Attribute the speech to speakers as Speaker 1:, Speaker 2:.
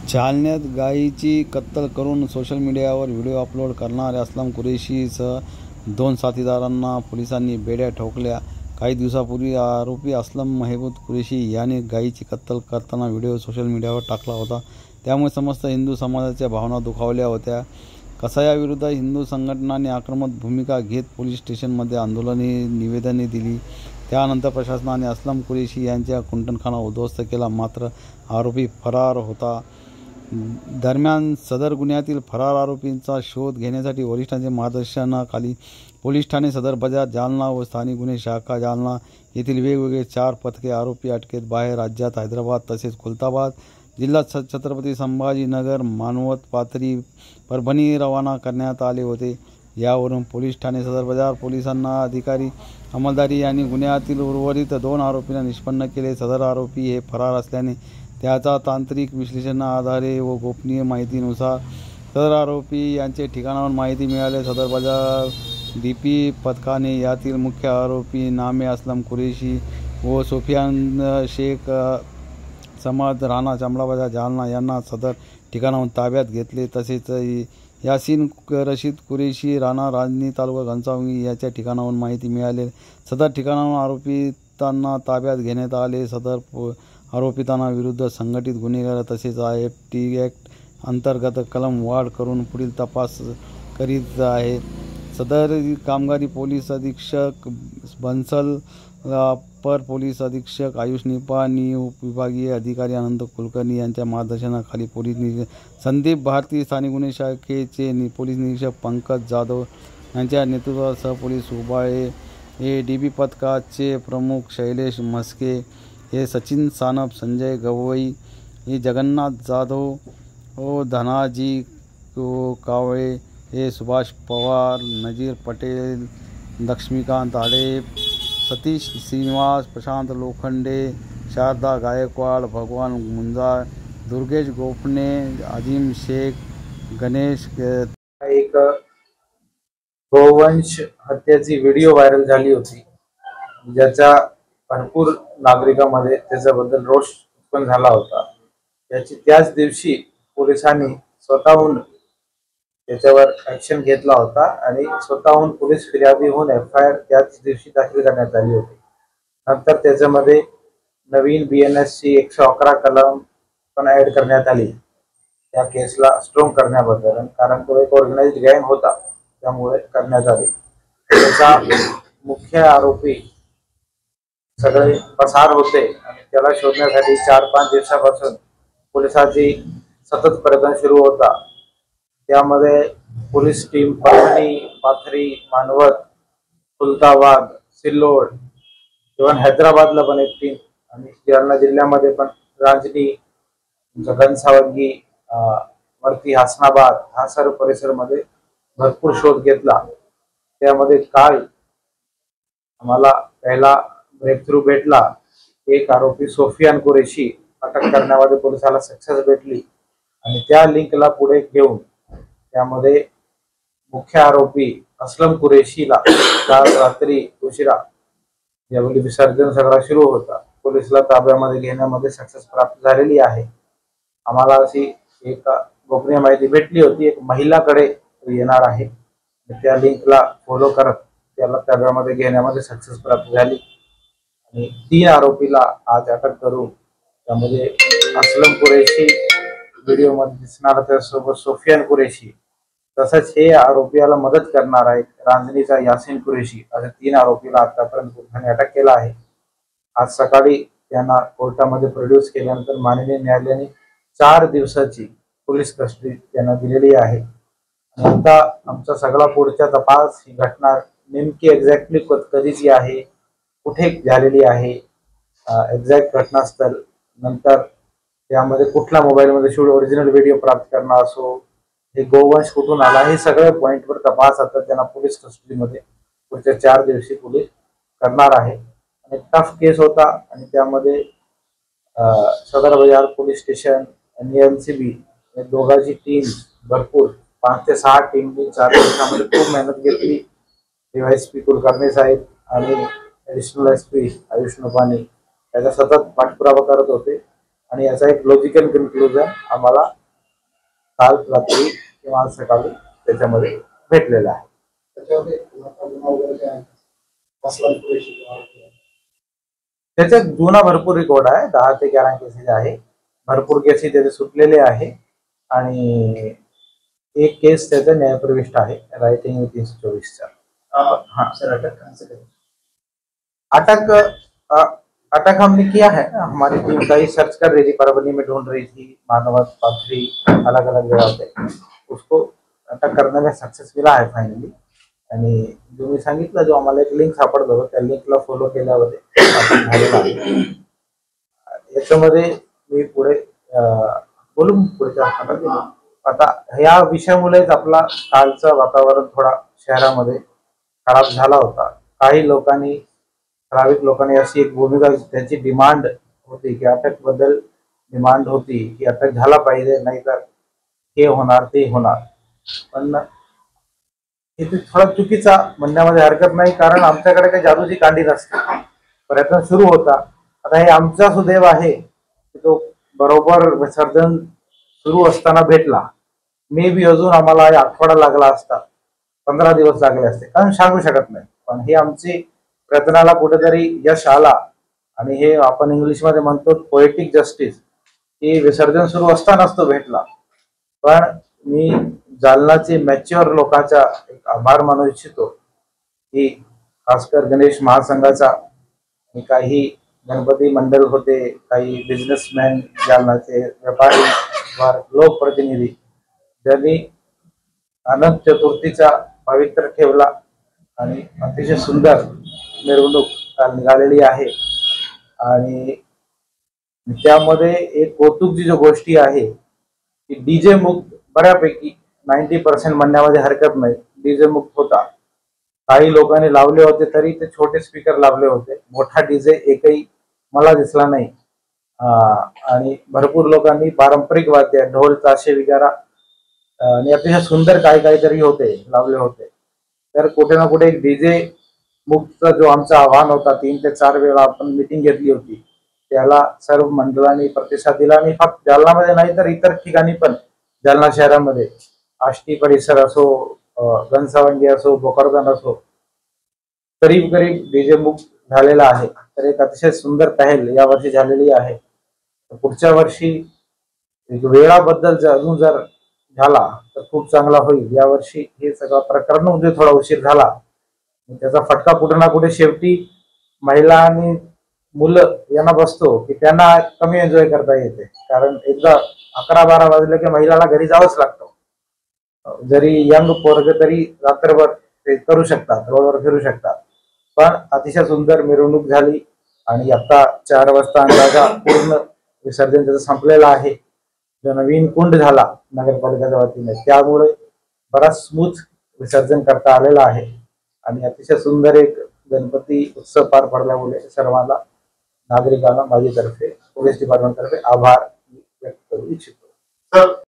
Speaker 1: जालन्यात गायीची कत्तल करून सोशल मीडियावर व्हिडिओ अपलोड करणाऱ्या असलम कुरेशीसह 2 साथीदारांना पोलिसांनी बेड्या ठोकल्या। काही दिवसांपूर्वी आरोपी असलम महमूद कुरेशी याने गायीची कत्तल करताना व्हिडिओ सोशल मीडियावर टाकला होता। त्यामुळे समस्त हिंदू समाजाच्या भावना दुखावल्या होत्या। कसायाविरुद्ध हिंदू संघटनांनी आक्रमक भूमिका घेत पोलीस स्टेशनमध्ये आंदोलने निवेदने दिली। त्यानंतर प्रशासनाने असलम कुरेशी यांचा कुंटणखाना उद्ध्वस्त केला, मात्र आरोपी फरार होता। दरम्यान सदर गुन्ह्यातील फरार आरोपींचा शोध घेण्यासाठी वरिष्ठांच्या मार्गदर्शनाखाली पोलीस ठाणे सदर बाजार जालना व स्थानिक गुन्हे शाखा जालना येथील वेगवेगळे 4 पथके आरोपी अटकेत बाहेर राज्यात हैदराबाद तसेच खुलताबाद जिल्ह्यात छत्रपती संभाजीनगर, मानवत, पाथरी, परभणी रवाना करण्यात आले होते। यावरून पोलीस ठाणे सदर बाजार पोलिसांना अधिकारी अंमलदारी यांनी गुन्ह्यातील उर्वरित 2 आरोपींना निष्पन्न केले। सदर आरोपी हे फरार असल्याने त्याचा तांत्रिक विश्लेषणाआधारे व गोपनीय माहितीनुसार सदर आरोपी यांचे ठिकाणावर माहिती मिळाले। सदर बाजार डीपी पथकाने यातील मुख्य आरोपी नामे असलम कुरेशी व सोफियान शेख समद राणा चांबला बाजार जालना यांना सदर ठिकाणाहून ताब्यात घेतले। तसेच यासीन रशीद कुरेशी राणा राजनी तालुका घनसावंगी याच्या ठिकाणाहून माहिती मिळाली। सदर ठिकाणाहून आरोपितांना ताब्यात घेण्यात आले। सदर आरोपितांना विरुद्ध संघटित गुन्हेगार तसेच IFT ॲक्ट अंतर्गत कलम वाढ करून पुढील तपास करीत आहे। सदर कामगारी पोलीस अधीक्षक बन्सल, अपर पोलीस अधीक्षक आयुष निपाणी, उपविभागीय अधिकारी अनंत कुलकर्णी यांच्या मार्गदर्शनाखाली पोलीस निरीक्षक संदीप भारती, स्थानिक गुन्हे शाखेचे पोलीस निरीक्षक पंकज जाधव यांच्या नेतृत्वासह पोलीस उबाळे हे डीबी पथकाचे प्रमुख शैलेश म्हस्के हे सचिन सानप, संजय गवई हे जगन्नाथ जाधव व धनाजी कावळे हे सुभाष पवार, नजीर पटेल, लक्ष्मीकांत आडे, सतीश श्रीनिवास, प्रशांत लोखंडे, शारदा गायकवाड, भगवान मुंजाळ, दुर्गेश गोपने, अजीम शेख, गणेश।
Speaker 2: एक गोवंश हत्याची व्हिडिओ व्हायरल झाली होती, ज्याचा भरपूर नागरिकांमध्ये त्याच्याबद्दल रोष उत्पन्न झाला होता। त्याच दिवशी पोलिसांनी स्वतःहून त्याच्यावर ऍक्शन घेतला होता आणि स्वतःहून पोलीस फिर्यादी होऊन FIR त्याच दिवशी दाखल करण्यात आली होती। नंतर त्याच्यामध्ये नवीन BNS 111 कलम पण ऍड करण्यात आली त्या केसला स्ट्रॉंग करण्याबद्दल, कारण तो एक ऑर्गनाइज्ड गँग होता त्यामुळे करण्यात आले। त्याचा मुख्य आरोपी सगळे पसार होते आणि त्याला शोधण्यासाठी 4-5 दिवसापासून पोलिसांची सतत प्रयत्न सुरू होता। त्यामध्ये police team Parbhani, Pathri, Manwat, Khuldabad, Sillod even हैदराबादला पण एक टीम आणि जालना जिल्ह्यामध्ये पण रांजणी, घनसावंगी, वरती हसनाबाद हा सर्व परिसरमध्ये भरपूर शोध घेतला। त्यामध्ये काल आम्हाला पहिला ब्रेक थ्रू भेटला। एक आरोपी सोफियान कुरेशी अटक करण्यामध्ये पोलिसाला सक्सेस भेटली आणि त्या लिंकला पुढे घेऊन त्यामध्ये मुख्य आरोपी असलम कुरेशीला काल रात्री उशिरा ज्यावेळी विसर्जन सगळा सुरू होता पोलिसला ताब्यामध्ये घेण्यामध्ये सक्सेस प्राप्त झालेली आहे। आम्हाला अशी एक गोपनीय माहिती भेटली होती, एक महिलाकडे येणार आहे, त्या लिंकला फॉलो करत त्याला ताब्यामध्ये घेण्यामध्ये सक्सेस प्राप्त झाली आणि 3 आरोपीला आज अटक करून त्यामध्ये असलम कुरेशी व्हिडिओमध्ये दिसणार, त्यासोबत सोफियान कुरेशी तसंच हे आरोपीला मदत करणार आहे रांजणीचा यासीन कुरेशी असे 3 आरोपीला आतापर्यंत पोलिसांनी अटक केला आहे। आज सकाळी त्यांना कोर्टामध्ये प्रोड्यूस केल्यानंतर माननीय न्यायालयाने 4 दिवसाची पोलीस कस्टडी त्यांना दिलेली आहे। आता आमचा सगळा पुढचा तपास ही घटना नेमकी एक्झॅक्टली कधीची आहे, कुठे झालेली आहे, एक्झॅक्ट घटनास्थळ, नंतर त्यामध्ये कुठल्या मोबाईलमध्ये शूट ओरिजिनल व्हिडिओ प्राप्त करणार असो, हे गोवंश कुठून आला, हे सगळ्या पॉइंटवर तपास आता त्यांना पोलीस कस्टडीमध्ये पुढच्या 4 दिवशी पोलीस करणार आहे। आणि टफ केस होता आणि त्यामध्ये सदर बाजार पोलीस स्टेशन आणि MCB या दोघांची टीम भरपूर 5 ते 6 टीमनी 4 दिवसामध्ये खूप मेहनत घेतली। DYSP कुलकर्णी साहेब आणि ॲडिशनल SP आयुष निपाणी याचा सतत पाठपुरावा करत होते आणि याचा एक लॉजिकल कन्क्लुजन आम्हाला काल रात्री किंवा आज सकाळी त्याच्यामध्ये भेटलेला आहे. त्याच्यात जुना भरपूर रेकॉर्ड आहे, 10 ते 11 केसेस आहे. भरपूर केसेस त्याचे सुटलेले आहे आणि एक केस त्याचा न्यायप्रविष्ट आहे, रायटिंग 324 अटक अटक हमने किया है। हमारी टीम का ही सर्च कर रही थी, परभनी में ढूंढ रही थी, मानवत पाथरी अलग अलग जगह पे, उसको अटक करने में सक्सेस मिला आहे फायनली. आणि जो मी सांगितलं, जो आम्हाला एक लिंक सापडलं होतं त्या लिंकला फॉलो केल्यावर झालेला आहे. याच्यामध्ये मी पुढे बोलून पुढच्या आता ह्या विषयामुळेच आपला कालचं वातावरण थोडा शहरामध्ये खराब झाला होता. काही लोकांनी, ठराविक लोकांनी अशी एक भूमिका, त्यांची डिमांड होती की अटक बद्दल डिमांड होती की अटक झाला पाहिजे, नाहीतर हे होणार ते होणार. पण इथे थोडा चुकीचा म्हणण्यामध्ये हरकत नाही, कारण आमच्याकडे काही जादूची कांडी नसते. प्रयत्न सुरू होता. आता हे आमचा सुदैव आहे की तो बरोबर विसर्जन सुरू असताना भेटला. मे बी अजून आम्हाला आठवडा लागला असता, 15 दिवस लागले असते, कारण सांगू शकत नाही. पण हे आमची प्रयत्नाला कुठेतरी यश आला. आणि हे आपण इंग्लिशमध्ये म्हणतो पोएटिक जस्टिस, की विसर्जन सुरू असतानाच तो भेटला. पण मी जालनाचे मॅच्युअर लोकांचा एक आभार मानू इच्छितो की खासकर गणेश महासंघाचा आणि काही गणपती मंडळ होते, काही बिझनेसमॅन, जालनाचे व्यापारी, लोकप्रतिनिधी, ज्यांनी अनंत चतुर्थीचा पवित्र ठेवला आणि अतिशय सुंदर मिरवणूक काल निघालेली आहे. आणि त्यामध्ये एक कौतुकची जो गोष्टी आहे की डीजे मुक्त बऱ्यापैकी 90% म्हणण्यामध्ये हरकत नाही, डीजे मुक्त होता. काही लोकांनी लावले होते तरी ते छोटे स्पीकर लावले होते, मोठा डीजे एकही मला दिसला नाही. आणि भरपूर लोकांनी पारंपरिक वाद्य, ढोल, ताशे वगैरे आणि अतिशय सुंदर काहीतरी होते लावले होते. तर कुठे ना कुठे एक डीजे मुक्तचा जो आमचा आव्हान होता, 3 ते 4 वेळा आपण मीटिंग घेतली होती, त्याला सर्व मंडळांनी प्रतिसाद दिला. आणि फक्त जालनामध्ये नाही तर इतर ठिकाणी पण, जालना शहरामध्ये आष्टी परिसर असो, घनसावंगी असो, भोकरदन असो, करीब डीजे मुक्त झालेला आहे. तर एक अतिशय सुंदर पहल यावर्षी झालेली आहे. पुढच्या वर्षी वेळाबद्दल अजून जर झाला तर खूप चांगला होईल. यावर्षी हे सगळं प्रकरण म्हणजे थोडा उशीर झाला, त्याचा फटका कुठे ना कुठे शेवटी महिला आणि मुलं यांना बसतो की त्यांना कमी एन्जॉय करता येते. कारण एकदा 11-12 वाजले की महिलाला घरी जावंच लागतं. जरी यंग पोरग तरी रात्रभर ते करू शकतात, रोडवर फिरू शकतात. पण अतिशय सुंदर मिरवणूक झाली आणि आता 4 वाजता अंदाजा पूर्ण विसर्जन त्याचं संपलेलं आहे. जो नवीन कुंड झाला नगरपालिकेच्या वतीने, त्यामुळे बराच स्मूथ विसर्जन करता आलेलं आहे. आणि अतिशय सुंदर एक गणपती उत्सव पार पडल्यामुळे सर्वांना, नागरिकांना माझ्यातर्फे, पोलीस डिपार्टमेंटतर्फे आभार व्यक्त करू इच्छितो.